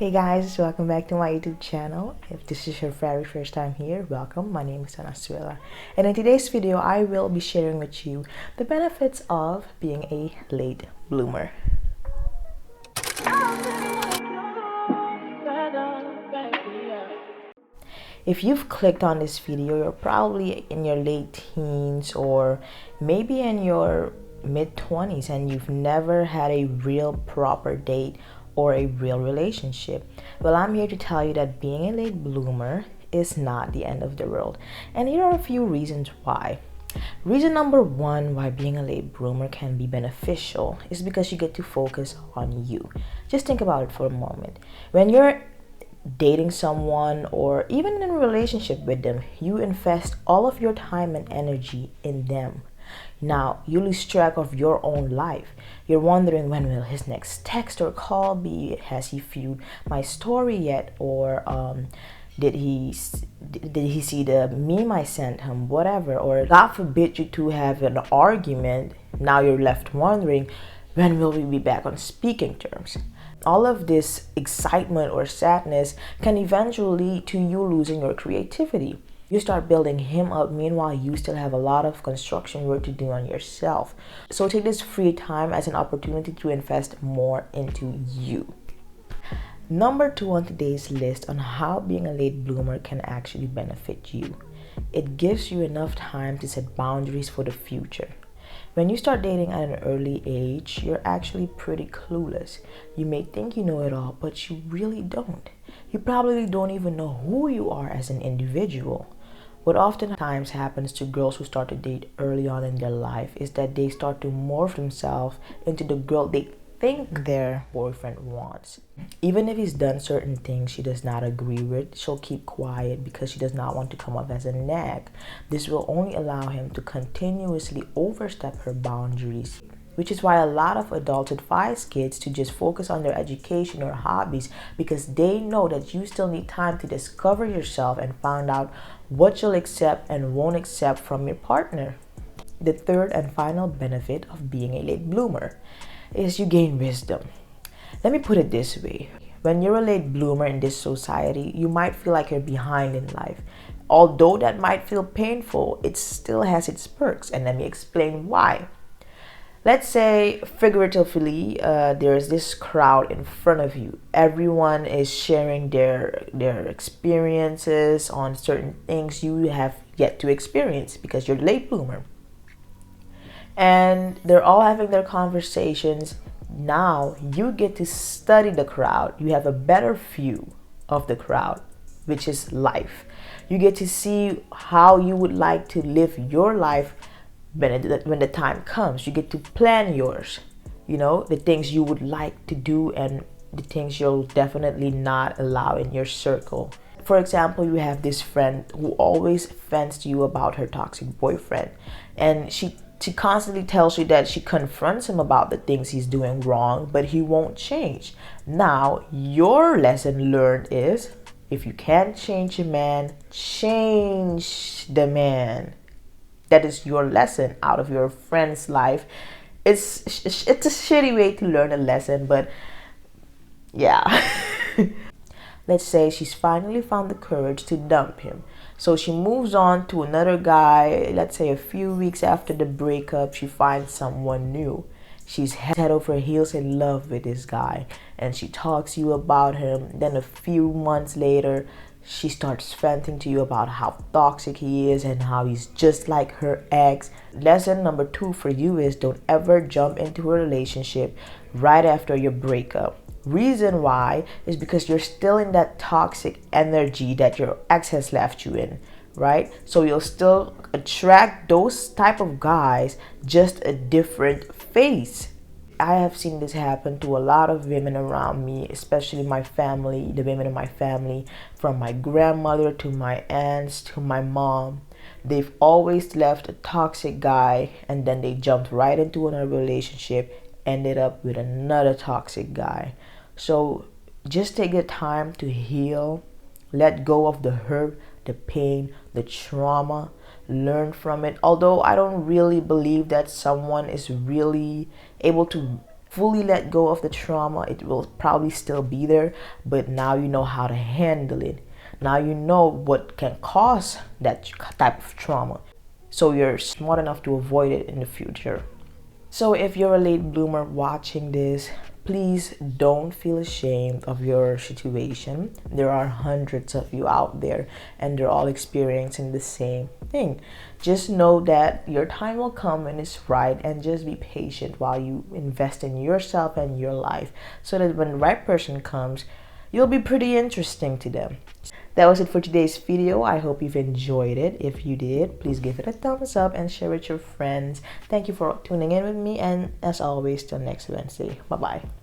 Hey guys, welcome back to my YouTube channel. If this is your very first time here, welcome. My name is Donna-Suela. And in today's video, I will be sharing with you the benefits of being a late bloomer. If you've clicked on this video, you're probably in your late teens or maybe in your mid-20s and you've never had a real proper date or a real relationship. Well, I'm here to tell you that being a late bloomer is not the end of the world. And here are a few reasons why. Reason number one why being a late bloomer can be beneficial is because you get to focus on you. Just think about it for a moment. When you're dating someone or even in a relationship with them, you invest all of your time and energy in them. Now you lose track of your own life. You're wondering, when will his next text or call be? Has he viewed my story yet? Or did he see the meme I sent him? Whatever. Or God forbid you two have an argument. Now you're left wondering, when will we be back on speaking terms? All of this excitement or sadness can eventually lead to you losing your creativity. You start building him up, meanwhile you still have a lot of construction work to do on yourself. So take this free time as an opportunity to invest more into you. Number two on today's list on how being a late bloomer can actually benefit you. It gives you enough time to set boundaries for the future. When you start dating at an early age, you're actually pretty clueless. You may think you know it all, but you really don't. You probably don't even know who you are as an individual. What oftentimes happens to girls who start to date early on in their life is that they start to morph themselves into the girl they think their boyfriend wants. Even if he's done certain things she does not agree with, she'll keep quiet because she does not want to come off as a nag. This will only allow him to continuously overstep her boundaries, which is why a lot of adults advise kids to just focus on their education or hobbies, because they know that you still need time to discover yourself and find out what you'll accept and won't accept from your partner. The third and final benefit of being a late bloomer is you gain wisdom. Let me put it this way. When you're a late bloomer in this society, you might feel like you're behind in life. Although that might feel painful, it still has its perks, and let me explain why. Let's say, figuratively, there's this crowd in front of you. Everyone is sharing their experiences on certain things you have yet to experience because you're a late bloomer. And they're all having their conversations. Now you get to study the crowd. You have a better view of the crowd, which is life. You get to see how you would like to live your life when the time comes. You get to plan yours, the things you would like to do and the things you'll definitely not allow in your circle. For example, you have this friend who always vents to you about her toxic boyfriend, and she constantly tells you that she confronts him about the things he's doing wrong, but he won't change. Now, your lesson learned is, if you can't change a man, change the man. That is your lesson out of your friend's life. It's a shitty way to learn a lesson, but yeah. Let's say she's finally found the courage to dump him. So she moves on to another guy. Let's say a few weeks after the breakup, she finds someone new. She's head over heels in love with this guy, and she talks to you about him. Then a few months later, she starts venting to you about how toxic he is and how he's just like her ex. Lesson number two for you is, don't ever jump into a relationship right after your breakup. Reason why is because you're still in that toxic energy that your ex has left you in, right? So you'll still attract those type of guys, just a different face. I have seen this happen to a lot of women around me, especially my family, the women in my family, from my grandmother to my aunts to my mom. They've always left a toxic guy and then they jumped right into another relationship, ended up with another toxic guy. So just take the time to heal, let go of the hurt, the pain, the trauma, learn from it. Although I don't really believe that someone is really able to fully let go of the trauma. It will probably still be there, but now you know how to handle it. Now you know what can cause that type of trauma, so you're smart enough to avoid it in the future. So if you're a late bloomer watching this, please don't feel ashamed of your situation. There are hundreds of you out there, and they're all experiencing the same thing. Just know that your time will come when it's right, and just be patient while you invest in yourself and your life, so that when the right person comes, you'll be pretty interesting to them. That was it for today's video. I hope you've enjoyed it. If you did, please give it a thumbs up and share with your friends. Thank you for tuning in with me, and as always, till next Wednesday. Bye bye.